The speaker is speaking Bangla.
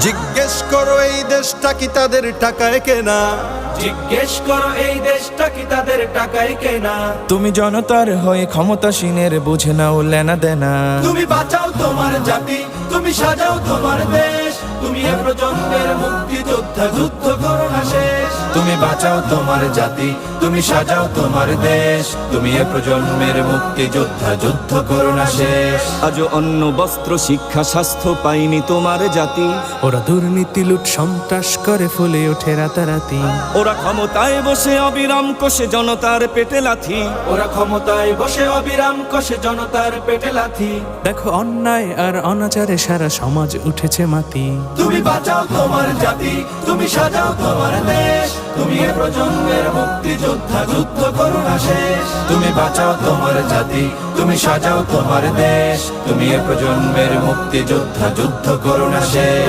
জিজ্ঞেস করো এই দেশটা কি তাদের টাকায় কেনা, জিজ্ঞেস করো এই দেশটা কি তাদের টাকায় কেনা। তুমি জনতার হয়ে ক্ষমতাসীনের বুঝে নাও লেনা দেনা। তুমি বাঁচাও তোমার জাতি, তুমি সাজাও তোমার দেশ, তুমি এ প্রজন্মের মুক্তিযোদ্ধা, যুদ্ধ করো না শেষ। তুমি বাঁচাও তোমার জাতি, তুমি সাজাও তোমার দেশ, তুমি এ প্রজন্মের মুক্তিযোদ্ধা, যুদ্ধ করো না শেষ। আজও অন্ন বস্ত্র শিক্ষা স্বাস্থ্য পাইনি তোমার জাতি। ওরা দুর্নীতি লুট সন্ত্রাস করে ফুলে ওঠে রাতারাতি। ওরা ক্ষমতায় বসে অবিরাম কষে জনতার পেটে লাথি। ওরা ক্ষমতায় বসে অবিরাম কষে জনতার পেটে লাথি। দেখো অন্যায় আর অনাচারে সারা সমাজ উঠেছে মাতি। তুমি বাঁচাও তোমার জাতি, তুমি সাজাও তোমার দেশ, তুমি এ প্রজন্মের মুক্তিযোদ্ধা, যুদ্ধ করো না শেষ। তুমি বাঁচাও তোমার জাতি, তুমি সাজাও তোমার দেশ, তুমি এ প্রজন্মের মুক্তিযোদ্ধা, যুদ্ধ করো না শেষ।